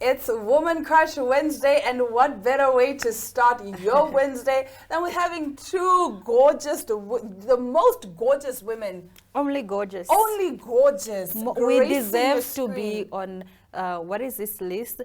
It's Woman Crush Wednesday, and what better way to start your Wednesday than with having two gorgeous, the most gorgeous women. Only gorgeous. Only gorgeous. We deserve to be on, what is this list?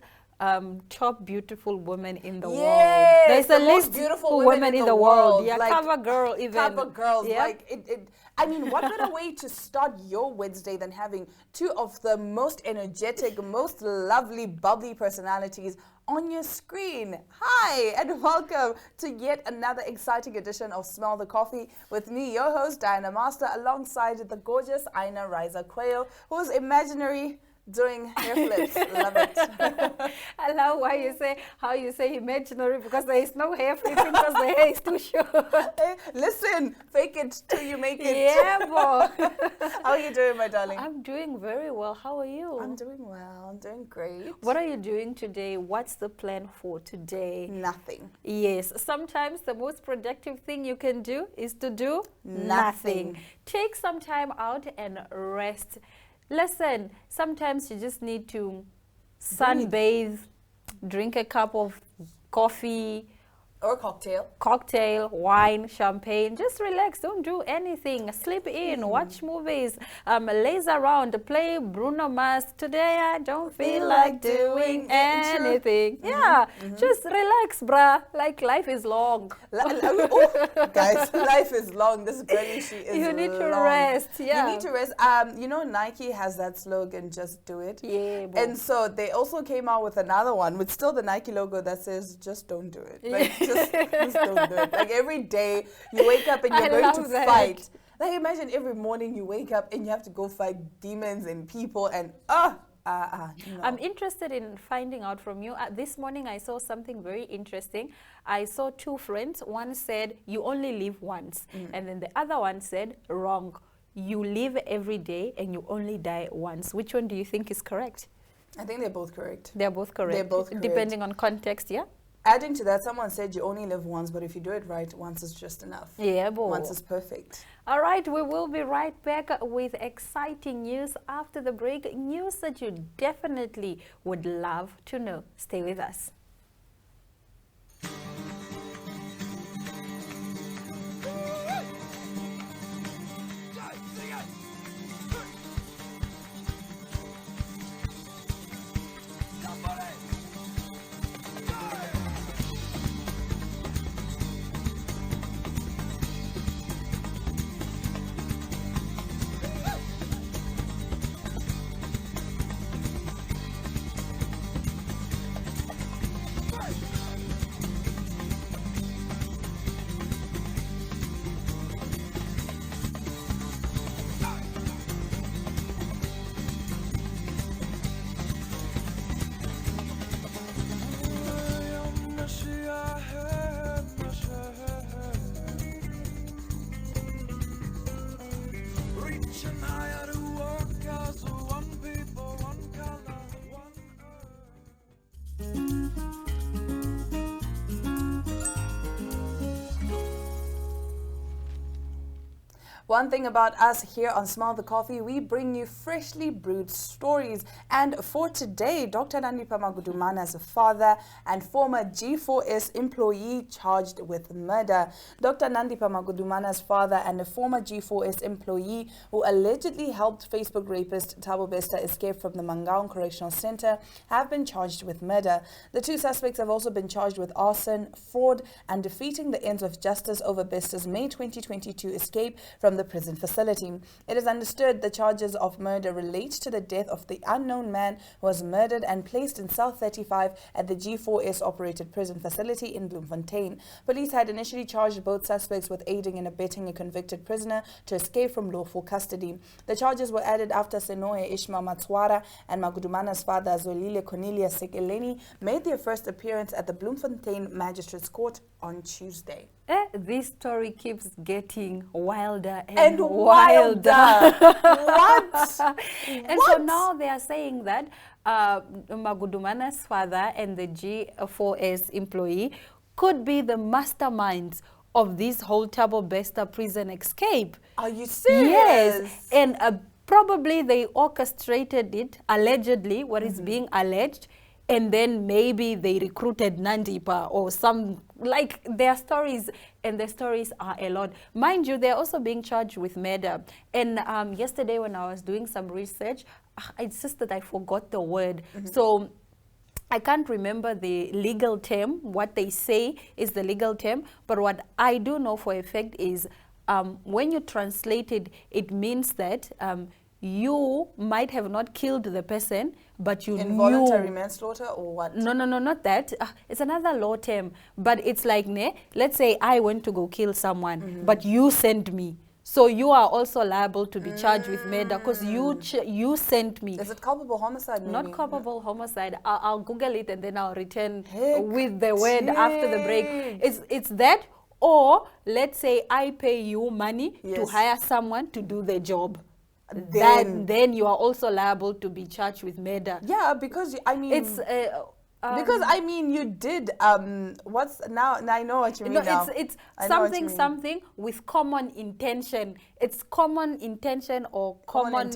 Top beautiful women in the world. There's a list beautiful of women in the world. Yeah, like, cover girl even. Cover girls. Yep. Like I mean, what better way to start your Wednesday than having two of the most energetic, most lovely, bubbly personalities on your screen. Hi, and welcome to yet another exciting edition of Smell the Coffee with me, your host, Diana Master, alongside the gorgeous Aina Riza Quayle, who's imaginary doing hair flips. Love it. I love how you say imaginary, because there is no hair flipping because the hair is too short. Hey, listen, fake it till you make it. Yeah, boy. How are you doing, my darling? I'm doing very well. How are you? I'm doing well. I'm doing great. What are you doing today? What's the plan for today? Nothing. Yes, sometimes the most productive thing you can do is to do nothing. Take some time out and rest. Listen, sometimes you just need to sunbathe, drink a cup of coffee, or cocktail, wine, champagne. Just relax, don't do anything. Sleep in, watch movies, laze around, play Bruno Mars. Today I don't feel like doing anything. Yeah, just relax, bruh. Like, life is long. Guys, life is long. This girlie, she is You need to long. rest, yeah. You need to rest. You know, Nike has that slogan, just do it. Yeah, and so they also came out with another one with still the Nike logo that says, just don't do it. Like, just don't do it. Like, every day you wake up and you're going to fight. Like, imagine every morning you wake up and you have to go fight demons and people and no. I'm interested in finding out from you. This morning I saw something very interesting. I saw two friends. One said, you only live once. And then the other one said, wrong. You live every day and you only die once. Which one do you think is correct? I think they're both correct. They're both correct. They're both correct. Depending on context, yeah? Adding to that, someone said you only live once, but if you do it right, once is just enough. Yeah, boy. Once is perfect. All right, we will be right back with exciting news after the break. News that you definitely would love to know. Stay with us. One thing about us here on Smell the Coffee, we bring you freshly brewed stories. And for today, Dr. Nandipha Magudumana's father and former G4S employee charged with murder. Dr. Nandipha Magudumana's father and a former G4S employee who allegedly helped Facebook rapist Thabo Bester escape from the Mangaung Correctional Center have been charged with murder. The two suspects have also been charged with arson, fraud, and defeating the ends of justice over Bester's May 2022 escape from the prison facility. It is understood the charges of murder relate to the death of the unknown man who was murdered and placed in cell 35 at the G4S operated prison facility in Bloemfontein. Police had initially charged both suspects with aiding and abetting a convicted prisoner to escape from lawful custody. The charges were added after Senoe Ishmael Matswara and Magudumana's father Zolile Cornelia Sekeleni made their first appearance at the Bloemfontein Magistrates Court on Tuesday. This story keeps getting wilder and wilder. What? And so now they are saying that Magudumana's father and the G4S employee could be the masterminds of this whole Thabo Bester prison escape. Are you serious? Yes. And probably they orchestrated it, allegedly, what is being alleged. and then maybe they recruited Nandipa or some, like their stories, and the stories are a lot. Mind you, they're also being charged with murder. And yesterday when I was doing some research, it's just that I forgot the word. So I can't remember the legal term, what they say is the legal term, but what I do know for a fact is when you translate it, it means that you might have not killed the person, but you involuntary manslaughter or what? No, not that. It's another law term, but it's like, let's say I went to go kill someone, but you sent me. So you are also liable to be charged with murder because you sent me. Is it culpable homicide? Maybe? Not culpable homicide. I'll Google it and then I'll return with the word after the break. It's that, or let's say I pay you money to hire someone to do the job. Then you are also liable to be charged with murder. Yeah, because I mean it's because I mean you did what's now I know what you mean. No, it's something with common intention. It's common intention or common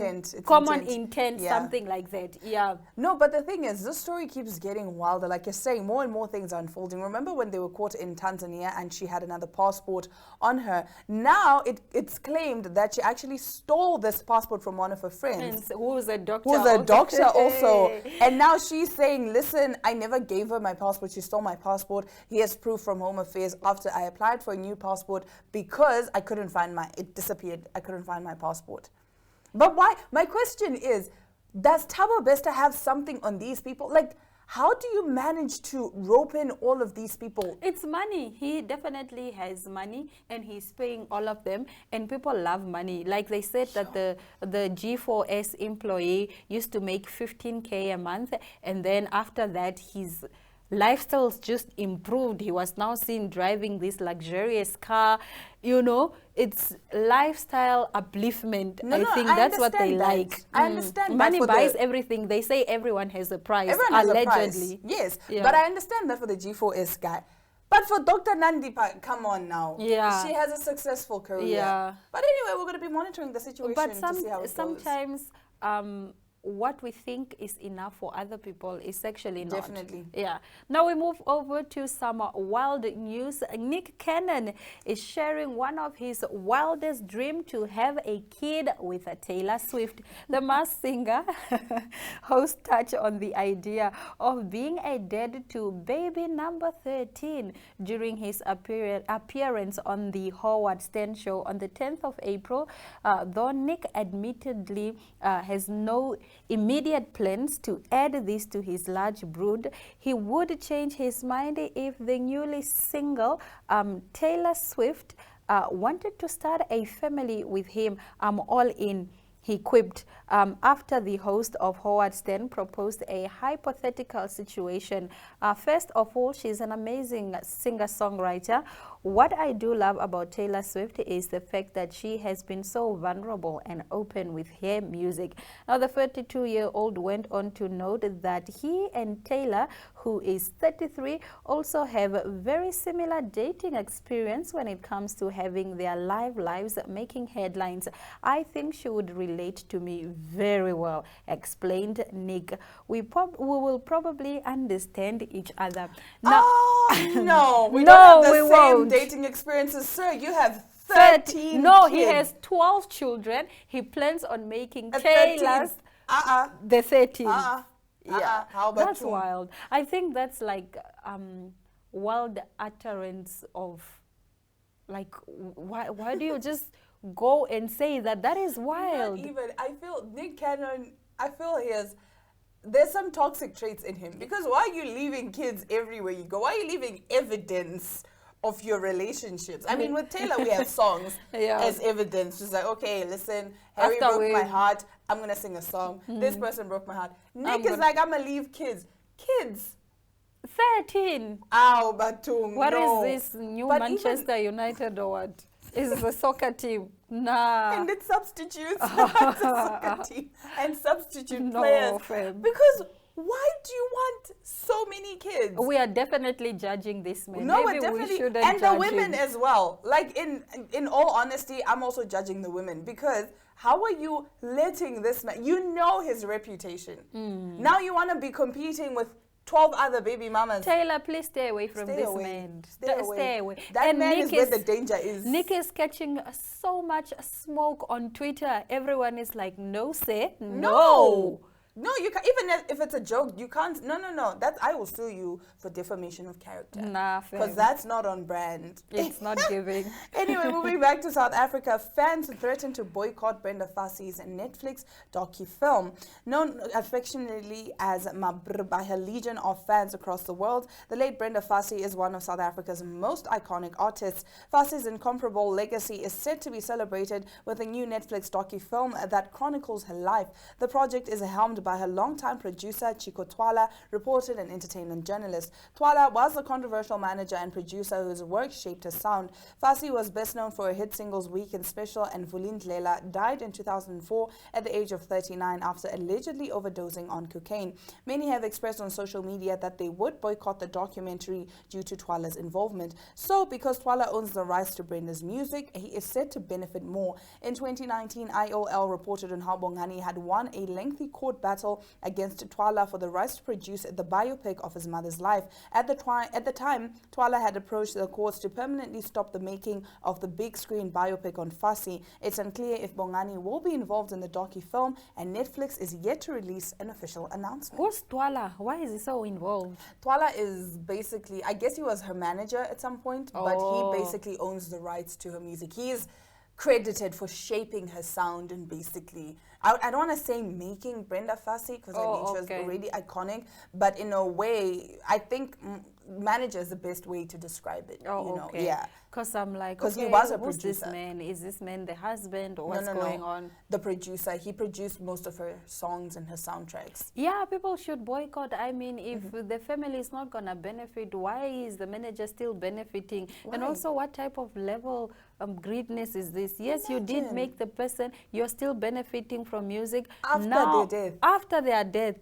intent, something like that. Yeah. No, but the thing is, this story keeps getting wilder. Like you're saying, more and more things are unfolding. Remember when they were caught in Tanzania and she had another passport on her? Now it's claimed that she actually stole this passport from one of her friends. Who's a doctor. Who's a doctor also. And now she's saying, listen, I never gave her my passport. She stole my passport. Here's proof from Home Affairs after I applied for a new passport because I couldn't find it disappeared. I couldn't find my passport. But why? My question is, does Thabo Bester have something on these people? Like, how do you manage to rope in all of these people? It's money. He definitely has money and he's paying all of them, and people love money. Like they said that the G4S employee used to make 15K a month, and then after that his lifestyle's just improved. He was now seen driving this luxurious car. You know, it's lifestyle upliftment. I think that's what they like. I understand money buys everything. They say everyone has a price. Everyone has allegedly. A price. Yes, but I understand that for the G4S guy. But for Dr. Nandipa, come on now. Yeah. She has a successful career. Yeah. But anyway, we're going to be monitoring the situation to see how it sometimes what we think is enough for other people is actually not. Definitely. Yeah. Now we move over to some wild news. Nick Cannon is sharing one of his wildest dreams to have a kid with Taylor Swift. The Masked Singer host touched on the idea of being a dad to baby number 13 during his appearance on the Howard Stern show on the 10th of April. Though Nick admittedly has no immediate plans to add this to his large brood, he would change his mind if the newly single Taylor Swift wanted to start a family with him. I'm all in, he quipped after the host of Howard Stern proposed a hypothetical situation. First of all, she's an amazing singer-songwriter. What I do love about Taylor Swift is the fact that she has been so vulnerable and open with her music. Now, the 32-year-old went on to note that he and Taylor, who is 33, also have a very similar dating experience when it comes to having their lives making headlines. I think she would relate to me very well, explained Nick. We will probably understand each other. Now, no, we don't have the same dating experiences, sir. You have 13 No, kids. He has 12 children. He plans on making Taylor's the 13. Yeah, how about that's wild. I think that's like wild utterance of, like, why do you just go and say that? That is wild. Not even. I feel Nick Cannon, I feel there's some toxic traits in him, because why are you leaving kids everywhere you go? Why are you leaving evidence of your relationships? I mean, with Taylor, we have songs as evidence. She's like, okay, listen, Harry broke my heart. I'm going to sing a song. This person broke my heart. Nick is like, I'm going to leave kids. Kids. 13. Ow, Batung. What is this new Manchester United or what? Is a soccer team. Nah. And it's substitutes. It's a soccer team. And substitute players. Fam. Because why do you want so many kids? We are definitely judging this man. No, maybe we're definitely, we shouldn't and the judge women him. as well. Like, in all honesty, I'm also judging the women, because how are you letting this man, you know his reputation. Now you want to be competing with 12 other baby mamas. Taylor, please stay away from this man. Stay away. That And man Nick is where the danger is. Nick is catching so much smoke on Twitter. Everyone is like, no, say no. No, you can't. Even if it's a joke, you can't. No. That I will sue you for defamation of character. Nah, because that's not on brand. It's not giving. Anyway, moving back to South Africa, fans threaten to boycott Brenda Fassie's Netflix docu-film. Known affectionately as Mabr by her legion of fans across the world, the late Brenda Fassie is one of South Africa's most iconic artists. Fassie's incomparable legacy is set to be celebrated with a new Netflix docu-film that chronicles her life. The project is helmed by her longtime producer Chico Twala, reported and entertainment journalist. Twala was the controversial manager and producer whose work shaped her sound. Fassie was best known for her hit singles Weekend Special and Vulindlela, died in 2004 at the age of 39 after allegedly overdosing on cocaine. Many have expressed on social media that they would boycott the documentary due to Twala's involvement. So, because Twala owns the rights to Brenda's music, he is said to benefit more. In 2019, IOL reported on how Bongani had won a lengthy court battle against Twala for the rights to produce the biopic of his mother's life. At the time, Twala had approached the courts to permanently stop the making of the big screen biopic on Fassie. It's unclear if Bongani will be involved in the docu-film, and Netflix is yet to release an official announcement. Who's Twala? Why is he so involved? Twala is basically, I guess he was her manager at some point, but he basically owns the rights to her music. He is credited for shaping her sound and basically, I don't want to say making Brenda Fassie because I mean she was already iconic, but in a way, I think manager is the best way to describe it. Yeah. Because I'm like, because he was a who's producer. This man? Is this man the husband or what's going on? The producer. He produced most of her songs and her soundtracks. Yeah, people should boycott. I mean, if the family is not going to benefit, why is the manager still benefiting? Why? And also, what type of level greediness is this? Yes, you did make the person, you're still benefiting from music. After their death. After their death.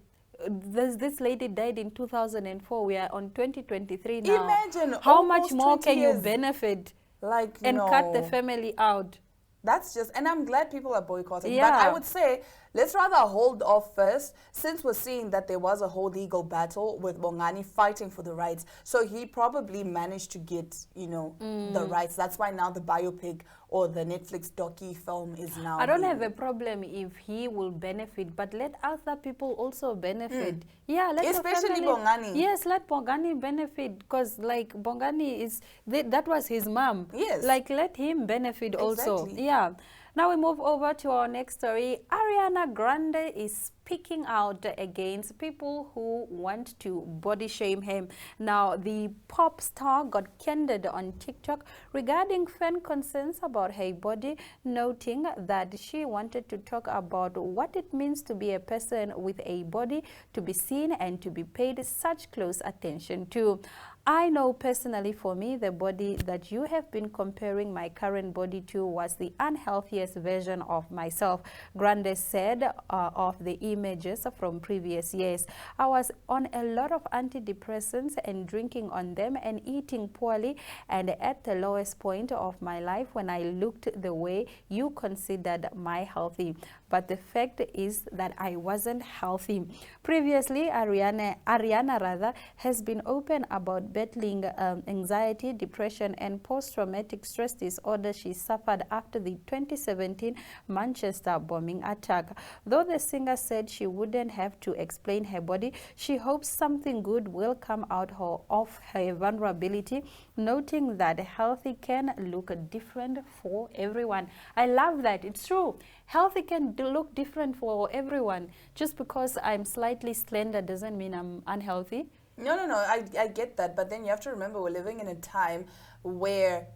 This lady died in 2004. We are on 2023 now. Imagine how much more can you benefit and cut the family out? That's just, and I'm glad people are boycotting. Yeah. But I would say, let's rather hold off first, since we're seeing that there was a whole legal battle with Bongani fighting for the rights. So he probably managed to get, the rights. That's why now the biopic or the Netflix docu-film is now. I don't have a problem if he will benefit, but let other people also benefit. Yeah, let especially Bongani. Yes, let Bongani benefit, because like Bongani is, that was his mom. Yes. Like let him benefit also. Yeah. Now we move over to our next story. Ariana Grande is speaking out against people who want to body shame him. Now, the pop star got candid on TikTok regarding fan concerns about her body, noting that she wanted to talk about what it means to be a person with a body to be seen and to be paid such close attention to. I know personally for me, the body that you have been comparing my current body to was the unhealthiest version of myself, Grande said of the images from previous years. I was on a lot of antidepressants and drinking on them and eating poorly, and at the lowest point of my life when I looked the way you considered my healthy. But the fact is that I wasn't healthy. Previously, Ariana has been open about battling anxiety, depression, and post-traumatic stress disorder she suffered after the 2017 Manchester bombing attack. Though the singer said she wouldn't have to explain her body, she hopes something good will come out of her vulnerability, noting that healthy can look different for everyone. I love that. It's true. Healthy can look different for everyone. Just because I'm slightly slender doesn't mean I'm unhealthy. No, I get that. But then you have to remember we're living in a time where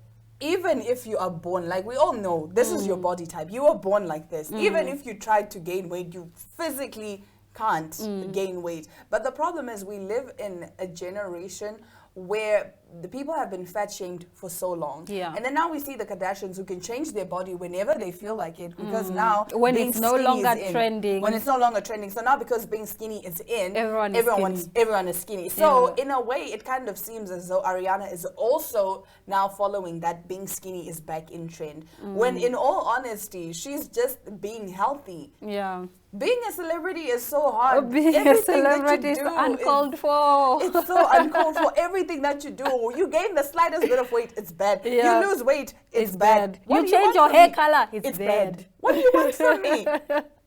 even if you are born, like we all know, this is your body type. You were born like this. Even if you tried to gain weight, you physically can't gain weight. But the problem is we live in a generation where the people have been fat shamed for so long. Yeah. And then now we see the Kardashians who can change their body whenever they feel like it, because now when being it's no skinny longer is in. trending. When it's no longer trending. So now because being skinny is in, Everyone is skinny. So in a way, it kind of seems as though Ariana is also now following that being skinny is back in trend. When in all honesty, she's just being healthy. Yeah. Being a celebrity is so hard. Being Everything a celebrity is uncalled for. It's so uncalled for. Everything that you do, you gain the slightest bit of weight, it's bad. Yeah. You lose weight, it's bad. You change your hair color, it's bad. What do you want from me?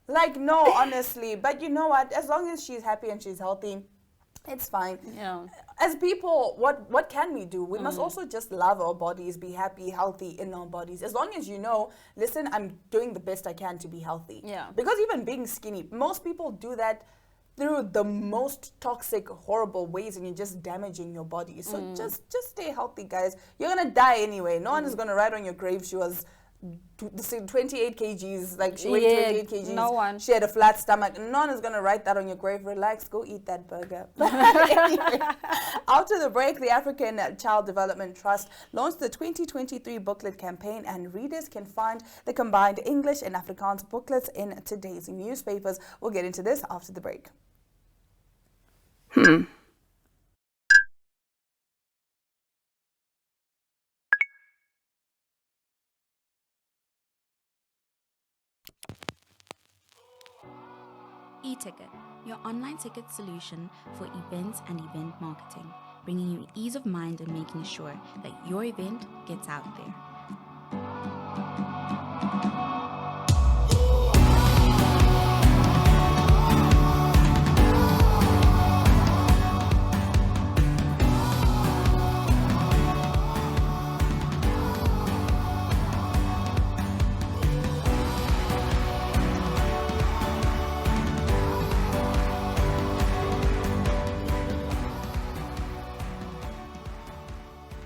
Like, no, honestly. But you know what? As long as she's happy and she's healthy, it's fine. Yeah. As people, what can we do? We must also just love our bodies, be happy, healthy in our bodies. As long as you know, listen, I'm doing the best I can to be healthy. Yeah. Because even being skinny, most people do that through the most toxic, horrible ways, and you're just damaging your body. So just stay healthy, guys. You're gonna die anyway. No one is gonna write on your grave she was 28 kgs, like she weighed 28 kgs. No one. She had a flat stomach. No one is going to write that on your grave. Relax, go eat that burger. Anyway, after the break, the African Child Development Trust launched the 2023 booklet campaign, and readers can find the combined English and Afrikaans booklets in today's newspapers. We'll get into this after the break. E-ticket, your online ticket solution for events and event marketing, bringing you ease of mind and making sure that your event gets out there.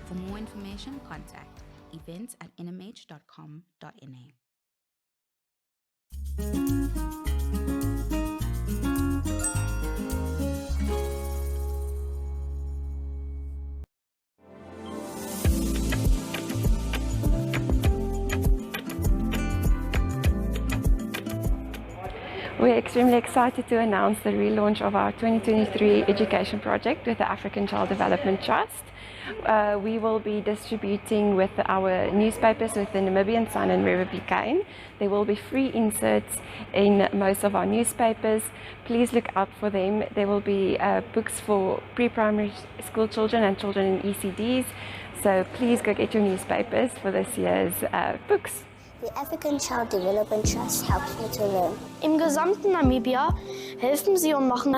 For more information, contact events@nhcom.na. We're extremely excited to announce the relaunch of our 2023 education project with the African Child Development Trust. We will be distributing with our newspapers with the Namibian Sun and River Bikane. There will be free inserts in most of our newspapers. Please look out for them. There will be books for pre-primary school children and children in ECDs. So please go get your newspapers for this year's books. The African Child Development Trust helps you to learn. Im gesamten Namibia helfen sie und machen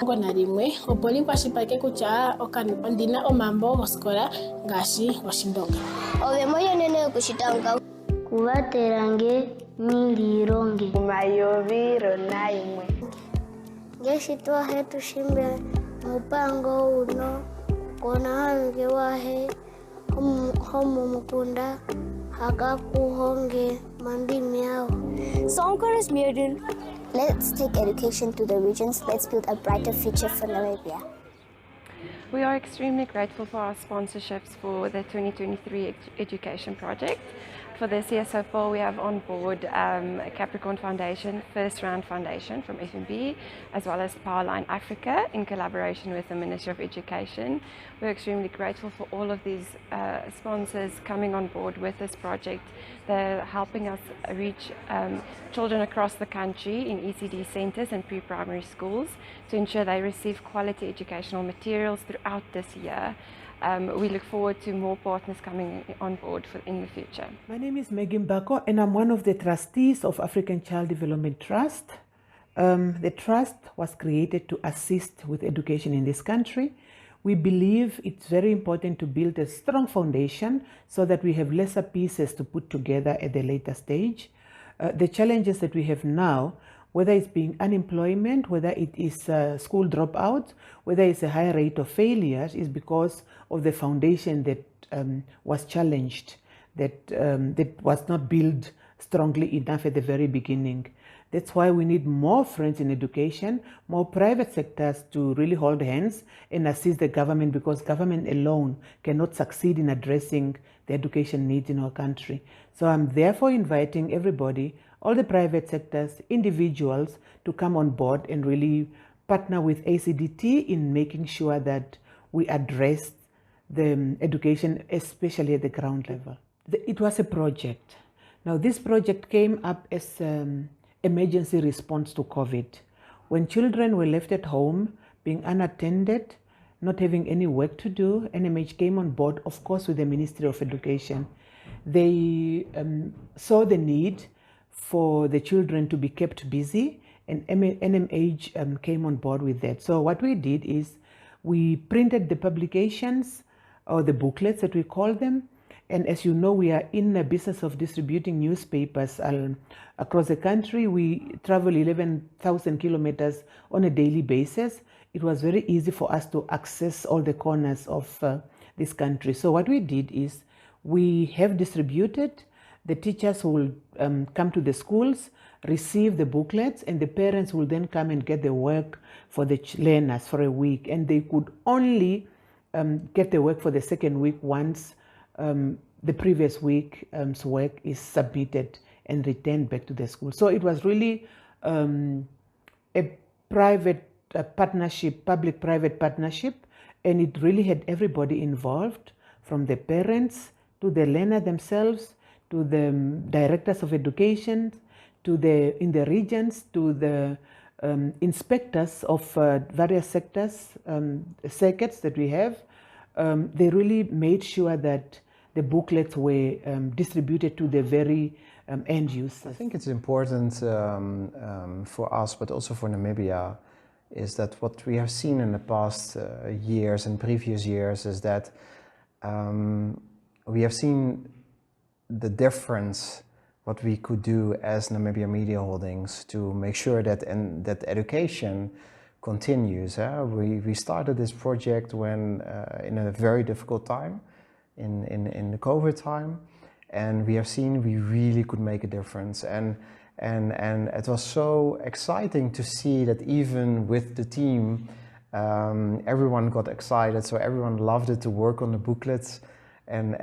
Ngona rimwe opoli kwashipake kucha ondina omambo goskola ngashi goshindonga Ovemoyo nene kushitanga kuvaterange milironge mayoviro naimwe ngeshitwa hetu shimbe mupango uno kona hange wahe homo mukunda hakakuhonge mandimi yao. Songchorus Mirden. Let's take education to the regions. Let's build a brighter future for Namibia. We are extremely grateful for our sponsorships for the 2023 education project. For this year so far, we have on board Capricorn Foundation, First Round Foundation from FNB, as well as Powerline Africa in collaboration with the Ministry of Education. We're extremely grateful for all of these sponsors coming on board with this project. They're helping us reach children across the country in ECD centers and pre-primary schools to ensure they receive quality educational materials throughout this year. We look forward to more partners coming on board in the future. My name is Megan Bako, and I'm one of the trustees of African Child Development Trust. The trust was created to assist with education in this country. We believe it's very important to build a strong foundation so that we have lesser pieces to put together at the later stage. The challenges that we have now, whether it's being unemployment, whether it is school dropouts, whether it's a high rate of failures, is because of the foundation that was challenged, that was not built strongly enough at the very beginning. That's why we need more friends in education, more private sectors to really hold hands and assist the government, because government alone cannot succeed in addressing the education needs in our country. So I'm therefore inviting everybody, all the private sectors, individuals, to come on board and really partner with ACDT in making sure that we address the education, especially at the ground level. It was a project. Now, this project came up as emergency response to COVID. When children were left at home, being unattended, not having any work to do, NMH came on board, of course, with the Ministry of Education. They saw the need for the children to be kept busy, and NMH came on board with that. So what we did is we printed the publications, or the booklets that we call them. And as you know, we are in the business of distributing newspapers across the country. We travel 11,000 kilometers on a daily basis. It was very easy for us to access all the corners of this country. So what we did is we have distributed. The teachers will come to the schools, receive the booklets, and the parents will then come and get the work for the learners for a week. And they could only get the work for the second week once the previous week's work is submitted and returned back to the school. So it was really a private partnership, public-private partnership, and it really had everybody involved, from the parents to the learner themselves, to the directors of education, to in the regions, to the inspectors of various sectors, circuits that we have. They really made sure that the booklets were distributed to the very end users. I think it's important for us, but also for Namibia, is that what we have seen in the past years and previous years is that we have seen the difference what we could do as Namibia Media Holdings to make sure that that education continues. We started this project when in a very difficult time, in the COVID time, and we have seen we really could make a difference. And it was so exciting to see that even with the team, everyone got excited. So everyone loved it to work on the booklets, and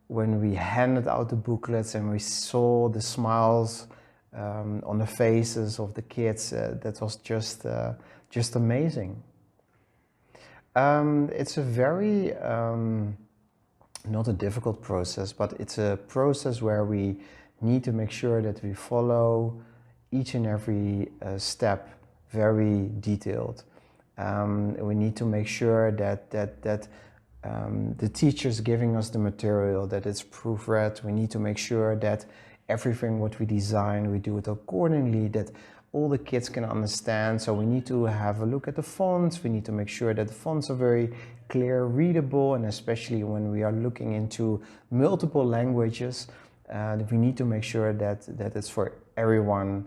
when we handed out the booklets and we saw the smiles on the faces of the kids, that was just amazing. It's a very not a difficult process, but it's a process where we need to make sure that we follow each and every step very detailed. We need to make sure that the teachers giving us the material, that it's proofread. We need to make sure that everything what we design, we do it accordingly, that all the kids can understand. So we need to have a look at the fonts. We need to make sure that the fonts are very clear, readable, and especially when we are looking into multiple languages, we need to make sure that it's for everyone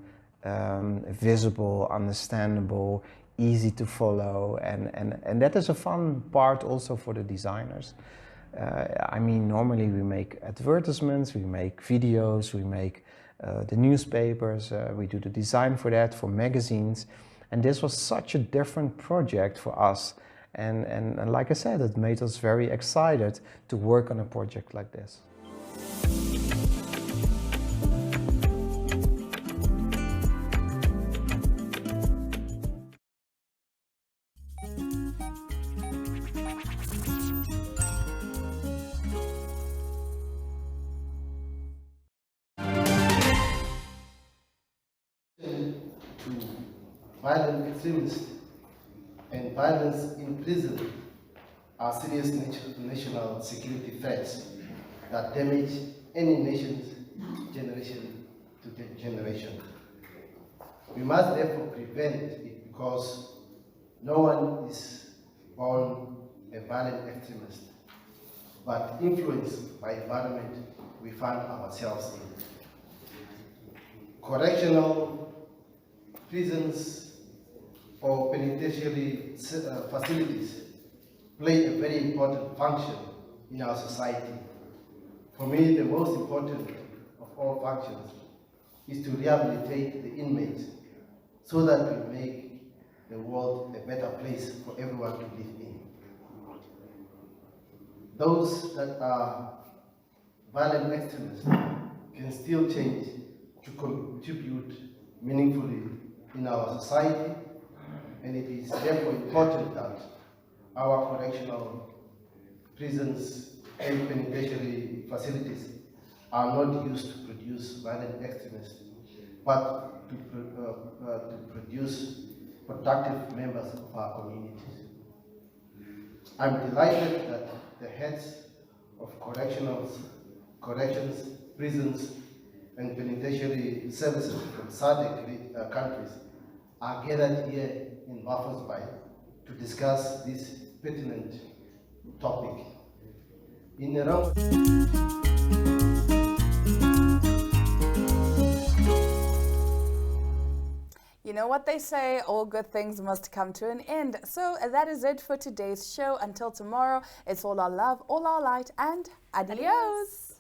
visible, understandable, easy to follow, and that is a fun part also for the designers. I mean, normally we make advertisements, we make videos, we make the newspapers, we do the design for that, for magazines, and this was such a different project for us, and like I said, it made us very excited to work on a project like this. Violent extremists and violence in prison are serious national security threats that damage any nation's generation to generation. We must therefore prevent it, because no one is born a violent extremist, but influenced by environment we find ourselves in. Correctional, prisons, or penitentiary facilities play a very important function in our society. For me, the most important of all functions is to rehabilitate the inmates so that we make the world a better place for everyone to live in. Those that are violent extremists can still change to contribute meaningfully in our society, and it is therefore important that our correctional prisons and penitentiary facilities are not used to produce violent extremists, but to produce productive members of our communities. I'm delighted that the heads of corrections, prisons, and penitentiary services from SADC countries are gathered here in Waffles Bay to discuss this pertinent topic. In a round You know what they say, all good things must come to an end. So that is it for today's show. Until tomorrow, it's all our love, all our light, and adios.